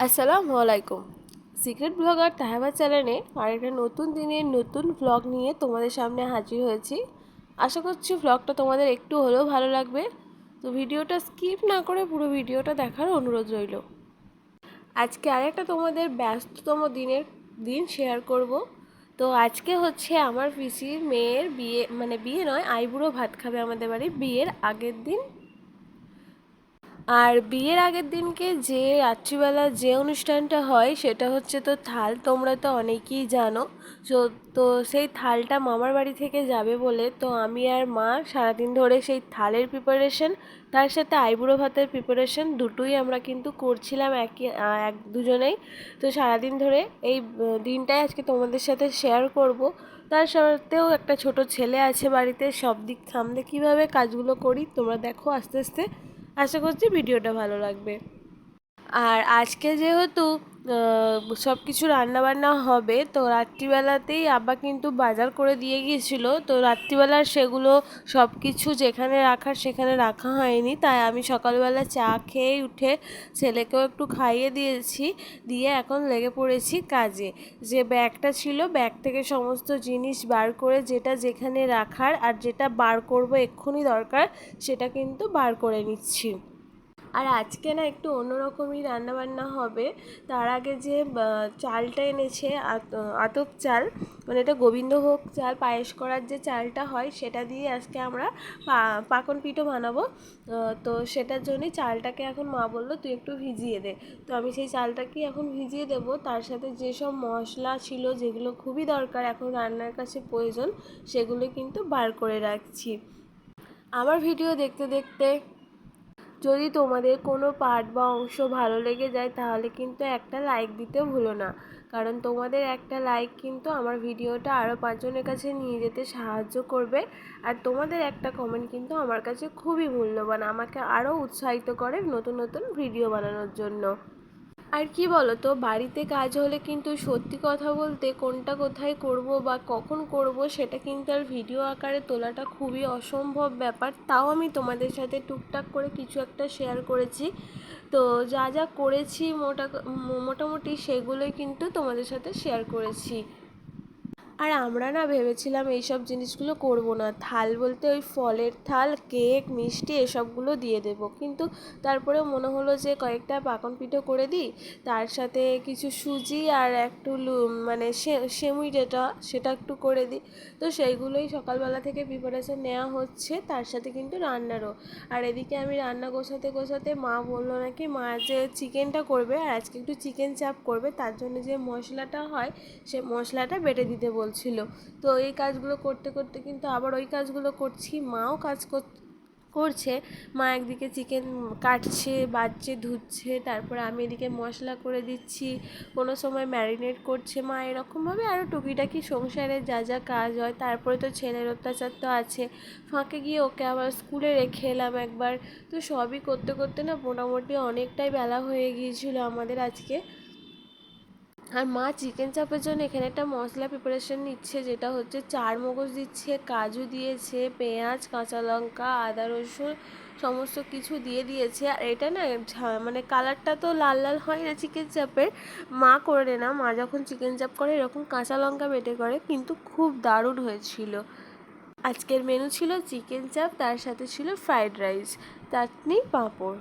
আসসালামু আলাইকুম। Secret blogger তাহেবা চ্যানেলে আরেকটা নতুন দিনের নতুন ভ্লগ নিয়ে তোমাদের সামনে হাজির হয়েছি। আশা করছি ভ্লগটা তোমাদের একটু হলেও ভালো লাগবে। তো ভিডিওটা স্কিপ না করে পুরো ভিডিওটা দেখার অনুরোধ রইল। আজকে আরেকটা তোমাদের ব্যস্ততম দিন শেয়ার করব। তো আজকে হচ্ছে আমার পিসির মেয়ের বিয়ে, মানে বিয়ে নয়, আইবুড়ো ভাত খাবে আমাদের বাড়ি বিয়ের আগের দিন। আর বিয়ের আগের দিনকে যে রাত্রিবেলা যে অনুষ্ঠানটা হয় সেটা হচ্ছে তো থাল, তোমরা তো অনেকেই জানো। তো সেই থালটা মামার বাড়ি থেকে যাবে বলে তো আমি আর মা সারাদিন ধরে সেই থালের প্রিপারেশন, তার সাথে আইবুড়ো ভাতের প্রিপারেশন দুটোই আমরা কিন্তু করছিলাম এক দুজনেই। তো সারাদিন ধরে এই দিনটাই আজকে তোমাদের সাথে শেয়ার করব। তার সাথেও একটা ছোট ছেলে আছে বাড়িতে, সব দিক সামনে কীভাবে কাজগুলো করি তোমরা দেখো আস্তে আস্তে। আশা করছি ভিডিওটা ভালো লাগবে। আর আজকে যেহেতু সব কিছু রান্নাবান্না হবে, তো রাত্রিবেলাতেই আব্বা কিন্তু বাজার করে দিয়ে গিয়েছিল। তো রাত্রিবেলার সেগুলো সব কিছু যেখানে রাখার সেখানে রাখা হয়নি, তাই আমি সকালবেলা চা খেয়ে উঠে ছেলেকেও একটু খাইয়ে দিয়েছি, দিয়ে এখন লেগে পড়েছি কাজে। যে ব্যাগটা ছিল ব্যাগ থেকে সমস্ত জিনিস বার করে যেটা যেখানে রাখার আর যেটা বার করব এক্ষুনি দরকার সেটা কিন্তু বার করে নিচ্ছি। আর আজকে না একটু অন্যরকমই রান্নাবান্না হবে। তার আগে যে চালটা এনেছে আতপ চাল, মানে এটা গোবিন্দভোগ চাল, পায়েস করার যে চালটা হয় সেটা দিয়ে আজকে আমরা পাকন পিঠো বানাবো। তো সেটার জন্যই চালটাকে এখন মা বললো তুই একটু ভিজিয়ে দে। তো আমি সেই চালটাকেই এখন ভিজিয়ে দেবো। তার সাথে যেসব মশলা ছিল যেগুলো খুবই দরকার এখন রান্নার কাছে প্রয়োজন, সেগুলো কিন্তু বার করে রাখছি। আমার ভিডিও দেখতে দেখতে যদি তোমাদের কোনো পার্ট বা অংশ ভালো লেগে যায় তাহলে কিন্তু একটা লাইক দিতে ভুলো না, কারণ তোমাদের একটা লাইক কিন্তু আমার ভিডিওটা আরও পাঁচজনের কাছে নিয়ে যেতে সাহায্য করবে। আর তোমাদের একটা কমেন্ট কিন্তু আমার কাছে খুবই মূল্যবান, আমাকে আরও উৎসাহিত করে নতুন নতুন ভিডিও বানানোর জন্য। আর কি বলো তো, বাড়িতে কাজ হলে কিন্তু সত্যি কথা বলতে কোনটা কোথায় করব বা কখন করব সেটা কিন্তু আর ভিডিও আকারে তোলাটা খুবই অসম্ভব ব্যাপার। তাও আমি তোমাদের সাথে টুকটাক করে কিছু একটা শেয়ার করেছি। তো যা যা করেছি মোটামুটি সেগুলোই কিন্তু তোমাদের সাথে শেয়ার করেছি। আর আমরা না ভেবেছিলাম এইসব জিনিসগুলো করব না, থাল বলতে ওই ফলের থাল, কেক, মিষ্টি এসবগুলো দিয়ে দেবো, কিন্তু তারপরেও মনে হলো যে কয়েকটা পাকন পিঠো করে দিই, তার সাথে কিছু সুজি আর একটু মানে সেমুই যেটা সেটা একটু করে দিই। তো সেইগুলোই সকালবেলা থেকে প্রিপারেশন নেওয়া হচ্ছে, তার সাথে কিন্তু রান্নারও। আর এদিকে আমি রান্না গোছাতে গোছাতে মা বললো নাকি মা যে চিকেনটা করবে আর আজকে একটু চিকেন চাপ করবে, তার জন্য যে মশলাটা হয় সে মশলাটা বেটে দিতে বলছিল। তো এই কাজগুলো করতে করতে কিন্তু আবার ওই কাজগুলো করছি, মাও কাজ করছে। মা একদিকে চিকেন কাটছে, বাছছে, ধুচ্ছে, তারপরে আমি এদিকে মশলা করে দিচ্ছি, কোনো সময় ম্যারিনেট করছে মা, এরকমভাবে আরও টুকিটাকি সংসারে যা যা কাজ হয়। তারপরে তো ছেলের অত্যাচার তো আছে, ফাঁকে গিয়ে ওকে আবার স্কুলে রেখে এলাম একবার। তো সবই করতে করতে না মোটামুটি অনেকটাই বেলা হয়ে গিয়েছিল আমাদের আজকে। আর মা চিকেন চাপের জন্য এখানে একটা মশলা প্রিপারেশন নিচ্ছে, যেটা হচ্ছে চার মগজ দিচ্ছে, কাজু দিয়েছে, পেঁয়াজ, কাঁচা লঙ্কা, আদা রসুন সমস্ত কিছু দিয়ে দিয়েছে। আর এটা না মানে কালারটা তো লাল লাল হয় না চিকেন চাপের, মা করে না, মা যখন চিকেন চাপ করে এরকম কাঁচা লঙ্কা বেটে করে, কিন্তু খুব দারুণ হয়েছিল। আজকের মেনু ছিল চিকেন চাপ, তার সাথে ছিল ফ্রাইড রাইস, চাটনি, পাঁপড়।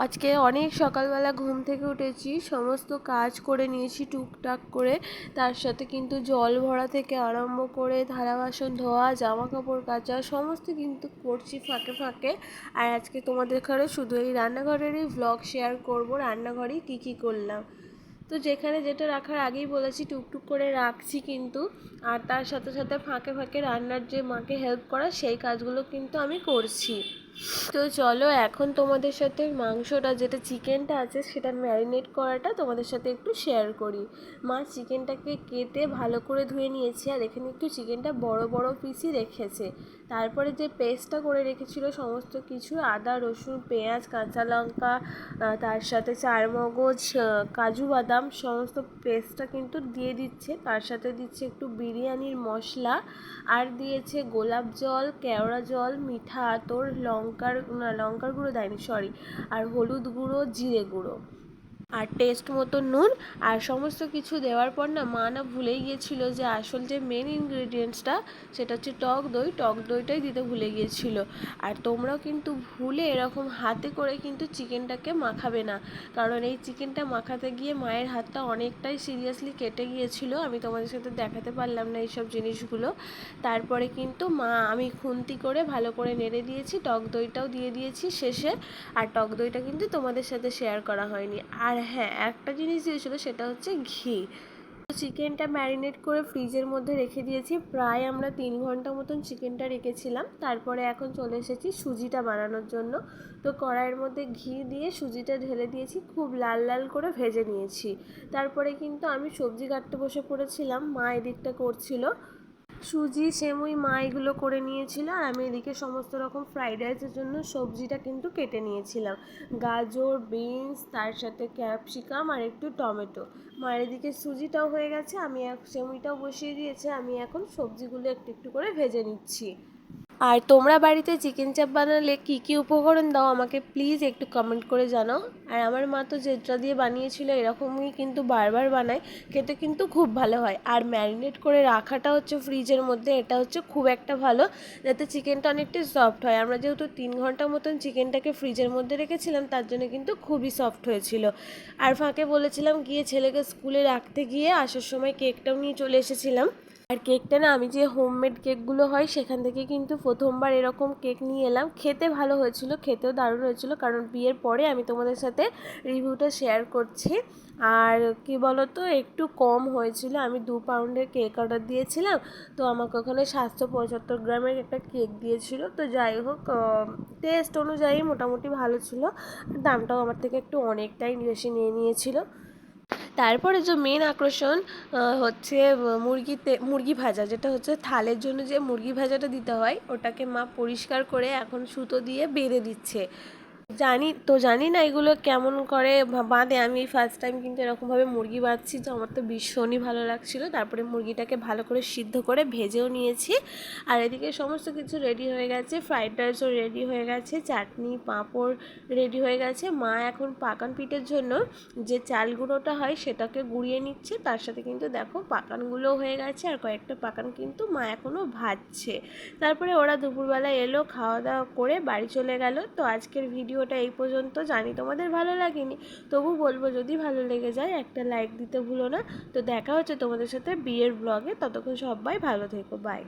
আজকে অনেক সকালবেলা ঘুম থেকে উঠেছি, সমস্ত কাজ করে নিয়েছি টুকটাক করে, তার সাথে কিন্তু জল ভরা থেকে আরম্ভ করে থালা বাসন ধোয়া, জামা কাপড় কাচা সমস্ত কিন্তু করছি ফাঁকে ফাঁকে। আর আজকে তোমাদের ঘরে শুধু এই রান্নাঘরেরই ভ্লগ শেয়ার করব, রান্নাঘরেই কী কী করলাম। তো যেখানে যেটা রাখার আগেই বলেছি টুকটুক করে রাখছি কিন্তু। আর তার সাথে সাথে ফাঁকে ফাঁকে রান্নার যে মাকে হেল্প করা সেই কাজগুলো কিন্তু আমি করছি। তো চলো এখন তোমাদের সাথে মাংসটা, যেটা চিকেনটা আছে সেটা ম্যারিনেট করাটা তোমাদের সাথে একটু শেয়ার করি। মা চিকেনটাকে কেটে ভালো করে ধুয়ে নিয়েছে, আর এখানে একটু চিকেনটা বড় বড় পিসই রেখেছে। তারপরে যে পেস্টটা করে রেখেছিল সমস্ত কিছু, আদা রসুন পেঁয়াজ কাঁচা লঙ্কা, তার সাথে চারমগজ, কাজু বাদাম সমস্ত পেস্টটা কিন্তু দিয়ে দিচ্ছে। তার সাথে দিচ্ছে একটু বিরিয়ানির মশলা, আর দিয়েছে গোলাপ জল, কেওড়া জল, মিঠা আতর, লঙ্কার গুঁড়ো দেয়নি, সরি, আর হলুদ গুঁড়ো, জিরে গুঁড়ো। আর টেস্ট মতো নুন। আর সমস্ত কিছু দেওয়ার পর না মা না ভুলেই গিয়েছিল যে আসল যে মেন ইনগ্রিডিয়েন্টসটা সেটা হচ্ছে টক দই, টক দইটাই দিতে ভুলে গিয়েছিল। আর তোমরাও কিন্তু ভুলে এরকম হাতে করে কিন্তু চিকেনটাকে মাখাবে না, কারণ এই চিকেনটা মাখাতে গিয়ে মায়ের হাতটা অনেকটাই সিরিয়াসলি কেটে গিয়েছিল, আমি তোমাদের সাথে দেখাতে পারলাম না এইসব জিনিসগুলো। তারপরে কিন্তু আমি খুন্তি করে ভালো করে নেড়ে দিয়েছি, টক দইটাও দিয়ে দিয়েছি শেষে। আর টক দইটা কিন্তু তোমাদের সাথে শেয়ার করা হয়নি। আর হ্যাঁ, একটা জিনিস দিয়েছিল, সেটা হচ্ছে ঘি। চিকেনটা ম্যারিনেট করে ফ্রিজের মধ্যে রেখে দিয়েছি, প্রায় আমরা 3 ঘন্টা মতন চিকেনটা রেখেছিলাম। তারপরে এখন চলে এসেছি সুজিটা বানানোর জন্য। তো কড়াইয়ের মধ্যে ঘি দিয়ে সুজিটা ঢেলে দিয়েছি, খুব লাল লাল করে ভেজে নিয়েছি। তারপরে কিন্তু আমি সবজি কাটতে বসে পড়েছিলাম, মা এদিকটা করছিল সুজি সেমুই, মা এগুলো করে নিয়েছিল। আর আমি এদিকে সমস্ত রকম ফ্রাইড রাইসের জন্য সবজিটা কিন্তু কেটে নিয়েছিলাম, গাজর, বিনস, তার সাথে ক্যাপসিকাম আর একটু টমেটো। মায়ের এদিকে সুজিটাও হয়ে গেছে, আমি সেমুইটাও বসিয়ে দিয়েছে, আমি এখন সবজিগুলো একটু একটু করে ভেজে নিচ্ছি। আর তোমরা বাড়িতে চিকেন চাপ বানালে কী কী উপকরণ দাও আমাকে প্লিজ একটু কমেন্ট করে জানাও। আর আমার মা তো যেটা দিয়ে বানিয়েছিল এরকমই কিন্তু বারবার বানায়, খেতে কিন্তু খুব ভালো হয়। আর ম্যারিনেট করে রাখাটা হচ্ছে ফ্রিজের মধ্যে, এটা হচ্ছে খুব একটা ভালো, যাতে চিকেনটা অনেকটা সফট হয়। আমরা যেহেতু 3 ঘন্টা মতন চিকেনটাকে ফ্রিজের মধ্যে রেখেছিলাম, তার জন্য কিন্তু খুবই সফট হয়েছিল। আর ফাঁকে বলেছিলাম গিয়ে ছেলেকে স্কুলে রাখতে, গিয়ে আসার সময় কেকটাও নিয়ে চলে এসেছিলাম। আর কেকটা না, আমি যে হোমমেড কেকগুলো হয় সেখান থেকে কিন্তু প্রথমবার এরকম কেক নিয়ে এলাম, খেতে ভালো হয়েছিল, খেতেও দারুণ হয়েছিল, কারণ বিয়ের পরে আমি তোমাদের সাথে রিভিউটা শেয়ার করছি। আর কি বলতো, একটু কম হয়েছিল, আমি 2 পাউন্ডের কেক অর্ডার দিয়েছিলাম, তো আমাকে ওখানে 775 গ্রামের একটা কেক দিয়েছিল। তো যাই হোক, টেস্ট অনুযায়ী মোটামুটি ভালো ছিল, দামটাও আমার থেকে একটু অনেকটাই বেশি নিয়ে নিয়েছিল। তারপরে যে মেন আকর্ষণ হচ্ছে মুরগি ভাজা, যেটা হচ্ছে থালের জন্য যে মুরগি ভাজাটা দিতে হয়, ওটাকে মা পরিষ্কার করে এখন সুতো দিয়ে বেঁধে দিচ্ছে। জানি না এগুলো কেমন করে বাঁধে, আমি ফার্স্ট টাইম কিন্তু এরকমভাবে মুরগি বাঁধছি, তো আমার তো ভীষণই ভালো লাগছিল। তারপরে মুরগিটাকে ভালো করে সিদ্ধ করে ভেজেও নিয়েছি। আর এদিকে সমস্ত কিছু রেডি হয়ে গেছে, ফ্রাইড রাইসও রেডি হয়ে গেছে, চাটনি পাঁপড় রেডি হয়ে গেছে। মা এখন পাকান পিঠের জন্য যে চাল গুঁড়োটা হয় সেটাকে গুঁড়িয়ে নিচ্ছে, তার সাথে কিন্তু দেখো পাকানগুলোও হয়ে গেছে, আর কয়েকটা পাকান কিন্তু মা এখনও ভাজছে। তারপরে ওরা দুপুরবেলা এলো, খাওয়া দাওয়া করে বাড়ি চলে গেল। তো আজকের ভিডিওটা এই পর্যন্ত, জানি তোমাদের ভালো লাগেনি, তবু বলবো যদি ভালো লেগে যায় একটা লাইক দিতে ভুলো না। তো দেখা হচ্ছে তোমাদের সাথে বিয়ের ব্লগে, ততক্ষণ সবাই ভালো থেকো, বাই।